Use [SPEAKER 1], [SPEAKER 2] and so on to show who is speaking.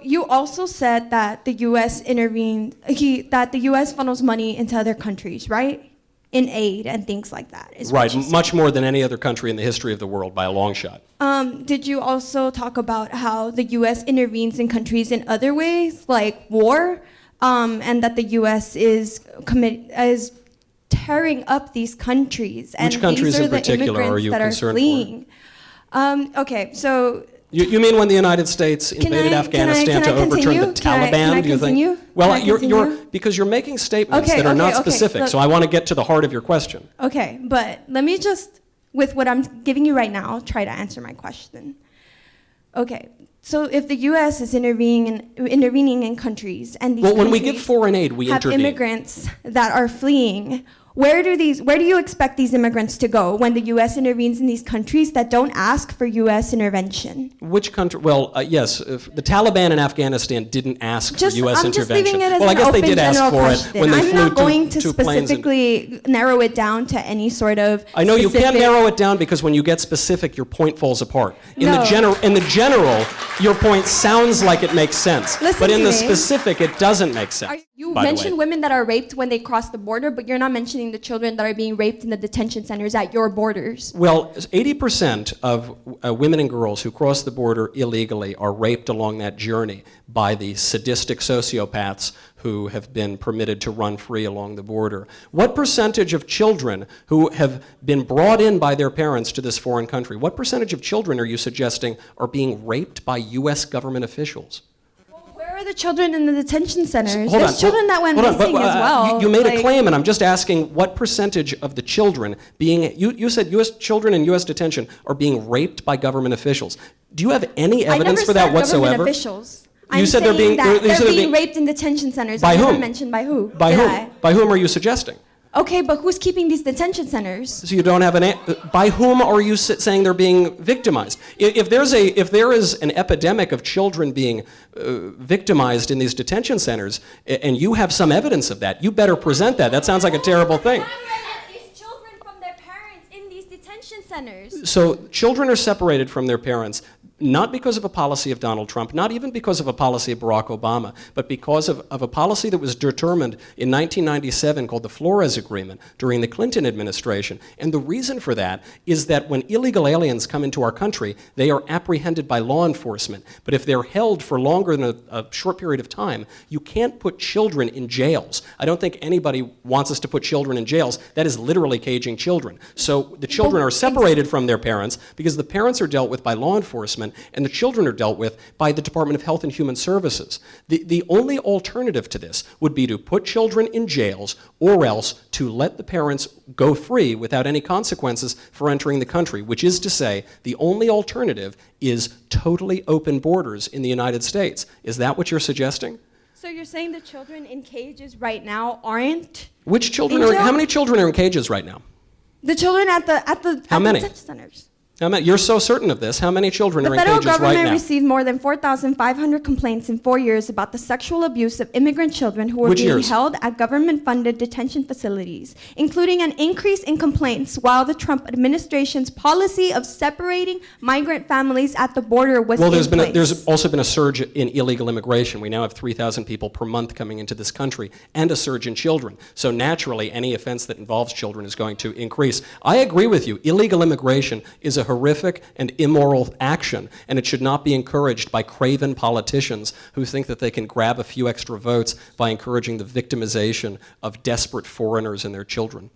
[SPEAKER 1] you also said that the U.S. intervened, that the U.S. funnels money into other countries, right? In aid and things like that.
[SPEAKER 2] Right, much more than any other country in the history of the world by a long shot.
[SPEAKER 1] Did you also talk about how the U.S. intervenes in countries in other ways, like war, and that the U.S. is tearing up these countries? And
[SPEAKER 2] which countries
[SPEAKER 1] these are
[SPEAKER 2] in particular are you
[SPEAKER 1] that are
[SPEAKER 2] concerned
[SPEAKER 1] fleeing. Okay, so.
[SPEAKER 2] You mean when the United States invaded Afghanistan to overturn the Taliban?
[SPEAKER 1] Do you think?
[SPEAKER 2] Well, because you're making statements that are not specific,
[SPEAKER 1] look,
[SPEAKER 2] so I want to get to the heart of your question.
[SPEAKER 1] Okay, but let me just, with what I'm giving you right now, try to answer my question. Okay, so if the U.S. is intervening in countries, and these
[SPEAKER 2] when we give foreign aid, we
[SPEAKER 1] have
[SPEAKER 2] intervene.
[SPEAKER 1] Immigrants that are fleeing. Where do you expect these immigrants to go when the U.S. intervenes in these countries that don't ask for U.S. intervention?
[SPEAKER 2] Which country? Well, yes, the Taliban in Afghanistan didn't ask for U.S. intervention.
[SPEAKER 1] I'm just leaving it as
[SPEAKER 2] well, I
[SPEAKER 1] an
[SPEAKER 2] guess
[SPEAKER 1] open
[SPEAKER 2] they did ask
[SPEAKER 1] general
[SPEAKER 2] for
[SPEAKER 1] question.
[SPEAKER 2] it when they
[SPEAKER 1] I'm
[SPEAKER 2] flew
[SPEAKER 1] not going to
[SPEAKER 2] two planes.
[SPEAKER 1] specifically narrow it down to any sort of.
[SPEAKER 2] I know you can't narrow it down because when you get specific, your point falls apart. In
[SPEAKER 1] No.
[SPEAKER 2] the general, your point sounds like it makes sense,
[SPEAKER 1] Listen
[SPEAKER 2] but in
[SPEAKER 1] to
[SPEAKER 2] the
[SPEAKER 1] me.
[SPEAKER 2] specific, it doesn't make sense.
[SPEAKER 1] You
[SPEAKER 2] by the
[SPEAKER 1] mentioned
[SPEAKER 2] way.
[SPEAKER 1] women that are raped when they cross the border, but you're not mentioning the children that are being raped in the detention centers at your borders.
[SPEAKER 2] Well, 80% of women and girls who cross the border illegally are raped along that journey by the sadistic sociopaths who have been permitted to run free along the border. What percentage of children who have been brought in by their parents to this foreign country, what percentage of children are you suggesting are being raped by U.S. government officials?
[SPEAKER 1] Where are the children in the detention centers?
[SPEAKER 2] Hold
[SPEAKER 1] There's
[SPEAKER 2] on,
[SPEAKER 1] children that went missing as well.
[SPEAKER 2] You made a claim, and I'm just asking what percentage of the children being, you said U.S. children in U.S. detention are being raped by government officials. Do you have any evidence for that whatsoever?
[SPEAKER 1] Government officials.
[SPEAKER 2] You said they're being
[SPEAKER 1] raped in detention centers.
[SPEAKER 2] By
[SPEAKER 1] I
[SPEAKER 2] whom?
[SPEAKER 1] never mentioned by who.
[SPEAKER 2] By whom? By whom are you suggesting?
[SPEAKER 1] Okay, but who's keeping these detention centers?
[SPEAKER 2] So you don't have by whom are you saying they're being victimized? If there is an epidemic of children being victimized in these detention centers, and you have some evidence of that, you better present that. That sounds like a terrible thing.
[SPEAKER 1] These children from their parents in these detention centers.
[SPEAKER 2] So children are separated from their parents, not because of a policy of Donald Trump, not even because of a policy of Barack Obama, but because of a policy that was determined in 1997 called the Flores Agreement during the Clinton administration. And the reason for that is that when illegal aliens come into our country, they are apprehended by law enforcement. But if they're held for longer than a short period of time, you can't put children in jails. I don't think anybody wants us to put children in jails. That is literally caging children. So the children are separated from their parents because the parents are dealt with by law enforcement and the children are dealt with by the Department of Health and Human Services. The only alternative to this would be to put children in jails or else to let the parents go free without any consequences for entering the country, which is to say the only alternative is totally open borders in the United States. Is that what you're suggesting?
[SPEAKER 1] So you're saying the children in cages right now aren't?
[SPEAKER 2] Which children how many children are in cages right now?
[SPEAKER 1] The children at the detention centers.
[SPEAKER 2] You're so certain of this. How many children are in cages right now?
[SPEAKER 1] The federal government received more than 4,500 complaints in 4 years about the sexual abuse of immigrant children who were being held at government-funded detention facilities, including an increase in complaints while the Trump administration's policy of separating migrant families at the border was in place.
[SPEAKER 2] There's also been a surge in illegal immigration. We now have 3,000 people per month coming into this country, and a surge in children. So naturally, any offense that involves children is going to increase. I agree with you. Illegal immigration is a horrific and immoral action, and it should not be encouraged by craven politicians who think that they can grab a few extra votes by encouraging the victimization of desperate foreigners and their children.